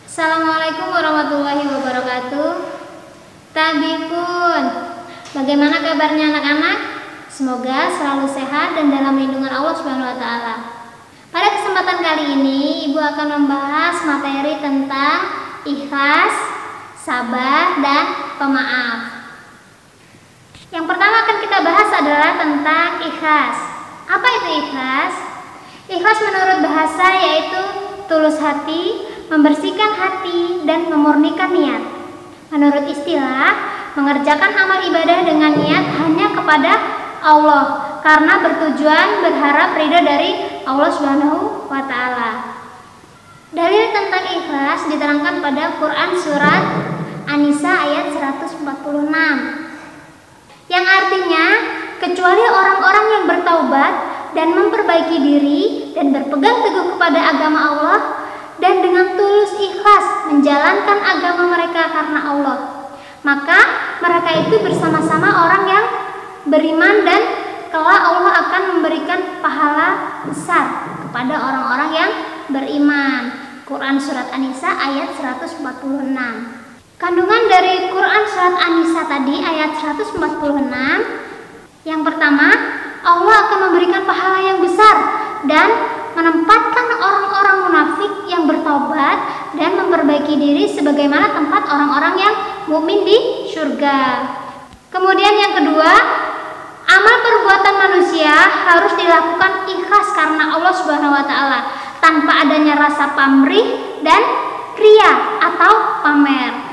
Assalamualaikum warahmatullahi wabarakatuh. Tabikun, bagaimana kabarnya anak-anak? Semoga selalu sehat dan dalam lindungan Allah Subhanahu wa taala. Pada kesempatan kali ini, Ibu akan membahas materi tentang ikhlas, sabar, dan pemaaf. Yang pertama akan kita bahas adalah tentang ikhlas. Apa itu ikhlas? Ikhlas menurut bahasa yaitu tulus hati, membersihkan hati, dan memurnikan niat. Menurut istilah, mengerjakan amal ibadah dengan niat hanya kepada Allah karena bertujuan berharap ridha dari Allah Subhanahu wa taala. Dalil tentang ikhlas diterangkan pada Quran surat An-Nisa ayat 146. Yang artinya, kecuali orang-orang yang bertaubat dan memperbaiki diri dan berpegang teguh kepada agama Allah dan dengan tulus ikhlas menjalankan agama mereka karena Allah, maka mereka itu bersama-sama orang yang beriman dan kelak Allah akan memberikan pahala besar kepada orang-orang yang beriman. Quran surat An-Nisa ayat 146. Kandungan dari Quran surat An-Nisa tadi ayat 146, yang pertama, Allah akan memberikan pahala yang besar dan menempatkan orang-orang munafik yang bertobat dan memperbaiki diri sebagaimana tempat orang-orang yang mukmin di surga. Kemudian yang kedua, amal perbuatan manusia harus dilakukan ikhlas karena Allah Subhanahu wa taala, tanpa adanya rasa pamrih dan ria atau pamer.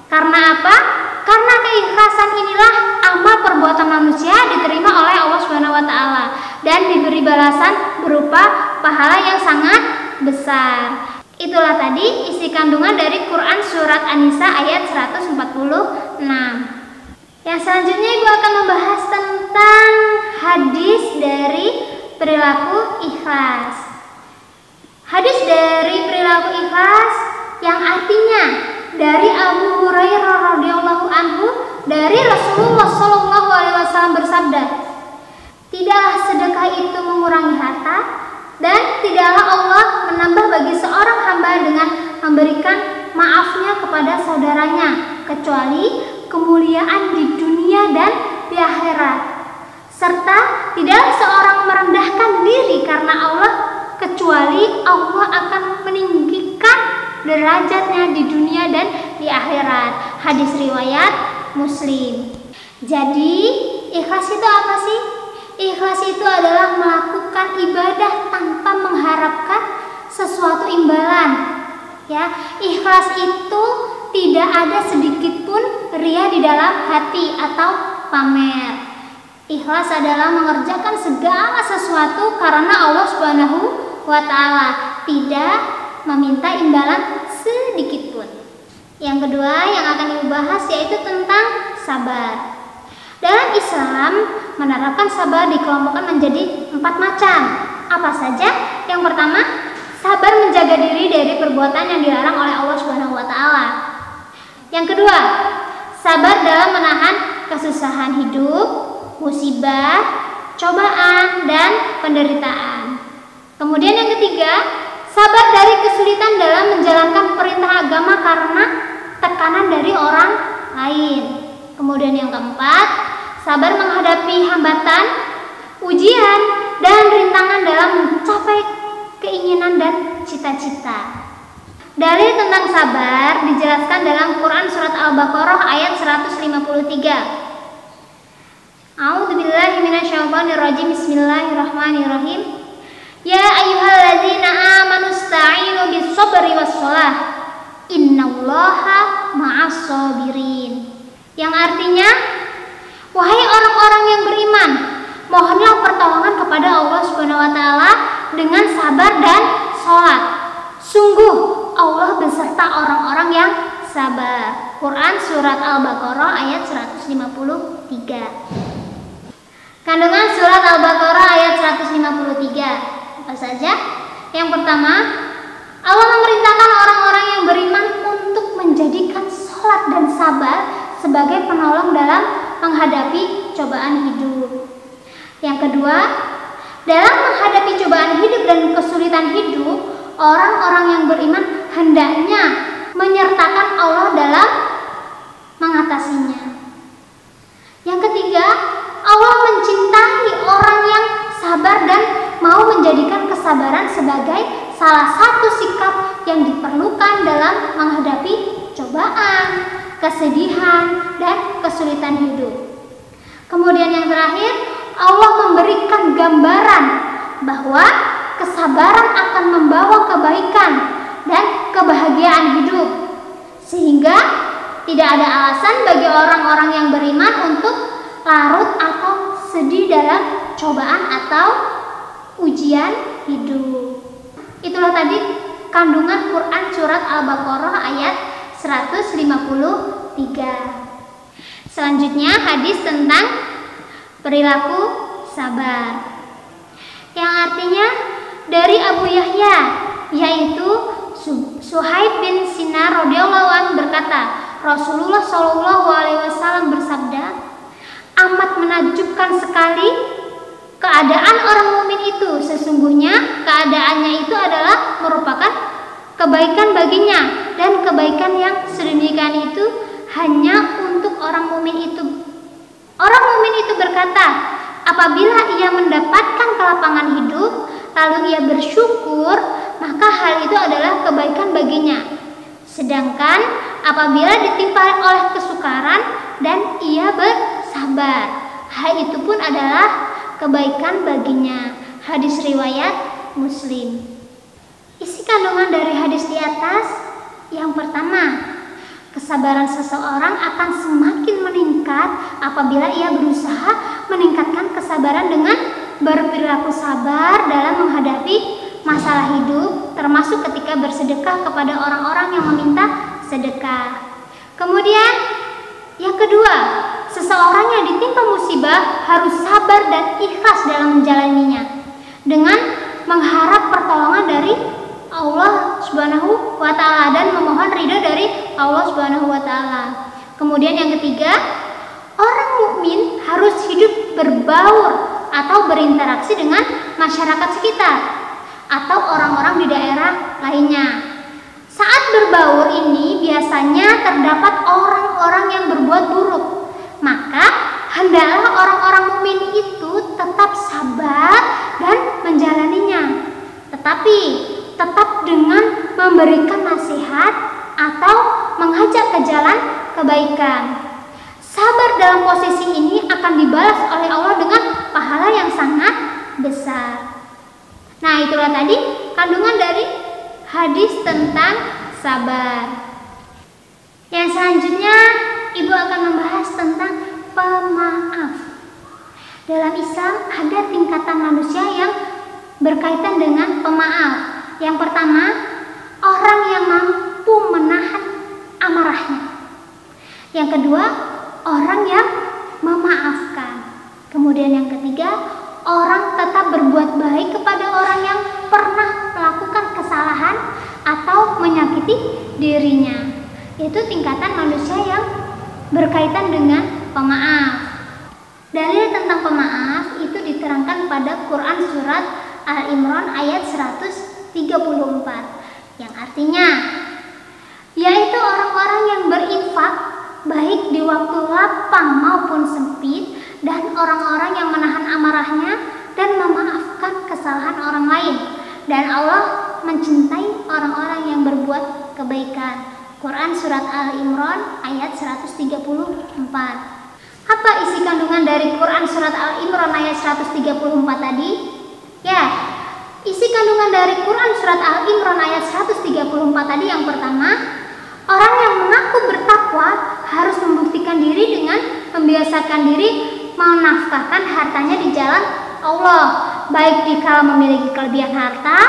Karena apa? Karena keikhlasan inilah amal perbuatan manusia diterima oleh Allah Subhanahu wa taala dan diberi balasan berupa pahala yang sangat besar. Itulah tadi isi kandungan dari Quran surat An-Nisa ayat 146. Yang selanjutnya Ibu akan membahas tentang hadis dari perilaku ikhlas. Hadis dari perilaku ikhlas yang artinya dari Abu Hurairah radhiyallahu anhu dari Rasulullah sallallahu alaihi wasallam bersabda, tidaklah sedekah itu mengurangi harta dan tidaklah Allah menambah bagi seorang hamba dengan memberikan maafnya kepada saudaranya kecuali kemuliaan di dunia dan di akhirat, serta tidaklah seorang merendahkan diri karena Allah kecuali Allah akan meninggikan derajatnya di dunia dan di akhirat. Hadis riwayat Muslim. Jadi ikhlas itu apa sih? Ikhlas itu adalah melakukan ibadah tanpa mengharapkan sesuatu imbalan. Ya, ikhlas itu tidak ada sedikit pun ria di dalam hati atau pamer. Ikhlas adalah mengerjakan segala sesuatu karena Allah Subhanahu wa taala, tidak meminta imbalan sedikit pun. Yang kedua yang akan Ibu bahas yaitu tentang sabar. Dalam Islam menerapkan sabar dikelompokkan menjadi 4 macam. Apa saja? Yang pertama, sabar menjaga diri dari perbuatan yang dilarang oleh Allah Subhanahu wa taala. Yang kedua, sabar dalam menahan kesusahan hidup, musibah, cobaan, dan penderitaan. Kemudian yang ketiga, sabar dari kesulitan dalam menjalankan perintah agama karena tekanan dari orang lain. Kemudian yang keempat, sabar menghadapi hambatan, ujian, dan rintangan dalam mencapai keinginan dan cita-cita. Dalil tentang sabar dijelaskan dalam Quran surat Al-Baqarah ayat 153. A'udzubillahi minasyaitonirrajim. Bismillahirrahmanirrahim. Ya ayyuhalladzina amanu ista'inu bis-sabri was-shalah. Innallaha ma'as-sabirin. Yang artinya, wahai orang-orang yang beriman, mohonlah pertolongan kepada Allah Subhanahu wa taala dengan sabar dan sholat. Sungguh Allah beserta orang-orang yang sabar. Quran surat Al-Baqarah ayat 153. Kandungan surat Al-Baqarah ayat 153. Apa saja? Yang pertama, Allah memerintahkan orang-orang yang beriman untuk menjadikan sholat dan sabar sebagai penolong dalam menghadapi cobaan hidup. Yang kedua, Dalam menghadapi cobaan hidup dan kesulitan hidup, orang-orang yang beriman hendaknya menyertakan Allah dalam mengatasinya. Yang ketiga, Allah mencintai orang yang sabar dan mau menjadikan kesabaran sebagai salah satu sikap yang diperlukan dalam menghadapi cobaan, kesedihan, dan kesulitan hidup. Kemudian yang terakhir, Allah memberikan gambaran bahwa kesabaran akan membawa kebaikan dan kebahagiaan hidup, sehingga tidak ada alasan bagi orang-orang yang beriman untuk larut atau sedih dalam cobaan atau ujian hidup. Itulah tadi kandungan Quran surat Al-Baqarah ayat 153. Selanjutnya hadis tentang perilaku sabar, yang artinya dari Abu Yahya, yaitu Suhaib bin Sinar radhiyallahu anhu berkata, Rasulullah Shallallahu alaihi wasallam bersabda, amat menakjubkan sekali keadaan orang mukmin itu. Sesungguhnya keadaannya itu adalah merupakan kebaikan baginya, dan kebaikan yang sedemikian itu hanya untuk orang mukmin itu. Orang mukmin itu berkata, apabila ia mendapatkan kelapangan hidup lalu ia bersyukur, maka hal itu adalah kebaikan baginya. Sedangkan apabila ditimpa oleh kesukaran dan ia bersabar, hal itu pun adalah kebaikan baginya. Hadis riwayat Muslim. Isi kandungan dari hadis di atas, yang pertama, kesabaran seseorang akan semakin meningkat apabila ia berusaha meningkatkan kesabaran dengan berperilaku sabar dalam menghadapi masalah hidup, termasuk ketika bersedekah kepada orang-orang yang meminta sedekah. Kemudian yang kedua, seseorang yang ditimpa musibah harus sabar dan ikhlas dalam menjalaninya dengan mengharap pertolongan dari Allah Subhanahu wa ta'ala dan memohon ridha dari Allah Subhanahu wa ta'ala. Kemudian yang ketiga, orang mukmin harus hidup berbaur atau berinteraksi dengan masyarakat sekitar atau orang-orang di daerah lainnya. Saat berbaur ini biasanya terdapat orang-orang yang berbuat buruk, maka hendaklah orang-orang mukmin itu tetap sabar dan menjalaninya, tetapi tetap dengan memberikan nasihat atau mengajak ke jalan kebaikan. Sabar dalam posisi ini akan dibalas oleh Allah dengan pahala yang sangat besar. Nah, itulah tadi kandungan dari hadis tentang sabar. Yang selanjutnya, Ibu akan membahas tentang pemaaf. Dalam Islam ada tingkatan manusia yang berkaitan dengan pemaaf. Yang pertama, orang yang mampu menahan amarahnya. Yang kedua, orang yang memaafkan. Kemudian yang ketiga, orang tetap berbuat baik kepada orang yang pernah melakukan kesalahan atau menyakiti dirinya. Itu tingkatan manusia yang berkaitan dengan pemaaf. Dalil tentang pemaaf itu diterangkan pada Quran surat Al-Imran ayat 134, yang artinya yaitu orang-orang yang berinfak baik di waktu lapang maupun sempit, dan orang-orang yang menahan amarahnya dan memaafkan kesalahan orang lain, dan Allah mencintai orang-orang yang berbuat kebaikan. Quran surat Al-Imran ayat 134. Apa isi kandungan dari Quran surat Al-Imran ayat 134 tadi? Ya, isi kandungan dari Quran surat Al-Imran ayat 134 tadi yang pertama, orang yang mengaku bertakwa harus membuktikan diri dengan membiasakan diri menafkahkan hartanya di jalan Allah, baik jika memiliki kelebihan harta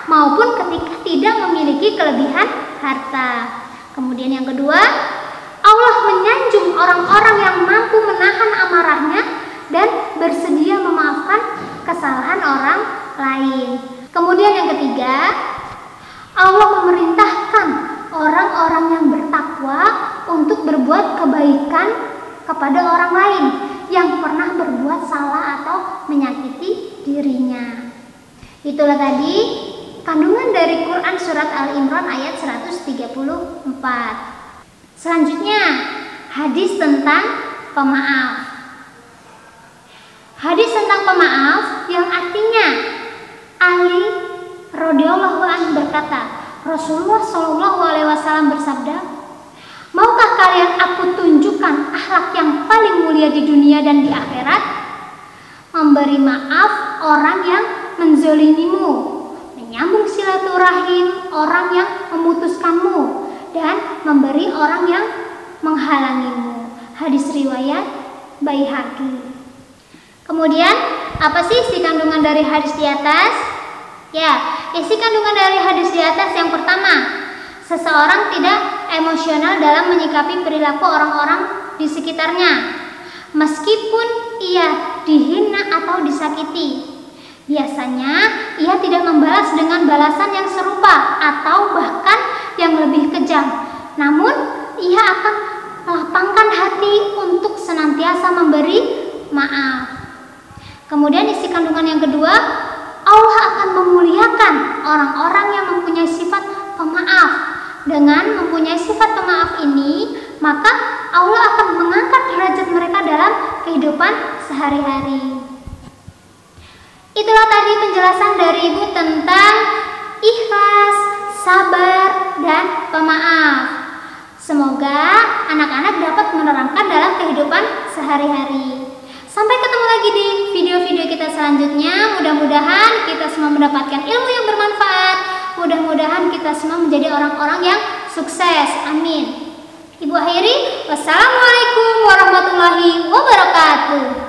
maupun ketika tidak memiliki kelebihan harta. Kemudian yang kedua, Allah menyanjung orang-orang yang mampu menahan amarahnya dan bersedia memaafkan kesalahan orang lain. Kemudian yang ketiga, Allah memerintahkan orang-orang yang bertakwa untuk berbuat kebaikan kepada orang lain yang pernah berbuat salah atau menyakiti dirinya. Itulah tadi kandungan dari Quran surat Al-Imran ayat 134. Selanjutnya, hadis tentang pemaaf. Hadis tentang pemaaf yang artinya Ali radhiyallahu anhu berkata, Rasulullah shallallahu alaihi wasallam bersabda, "Maukah kalian aku tunjukkan akhlak yang paling mulia di dunia dan di akhirat? Memberi maaf orang yang menzolimimu, menyambung silaturahim orang yang memutuskanmu, dan memberi orang yang menghalangimu." Hadis riwayat Baihaqi. Kemudian, apa sih isi kandungan dari hadis di atas? Ya, isi kandungan dari hadis di atas yang pertama, seseorang tidak emosional dalam menyikapi perilaku orang-orang di sekitarnya, meskipun ia dihina atau disakiti. Biasanya, ia tidak membalas dengan balasan yang serupa atau bahkan yang lebih kejam. Namun, ia akan melapangkan hati untuk senantiasa memberi maaf. Kemudian isi kandungan yang kedua, Allah akan memuliakan orang-orang yang mempunyai sifat pemaaf. Dengan mempunyai sifat pemaaf ini, maka Allah akan mengangkat derajat mereka dalam kehidupan sehari-hari. Itulah tadi penjelasan dari Ibu tentang ikhlas, sabar, dan pemaaf. Semoga anak-anak dapat menerapkan dalam kehidupan sehari-hari. Sampai ketemu lagi di video-video kita selanjutnya. Mudah-mudahan kita semua mendapatkan ilmu yang bermanfaat. Mudah-mudahan kita semua menjadi orang-orang yang sukses. Amin. Ibu akhiri, wassalamualaikum warahmatullahi wabarakatuh.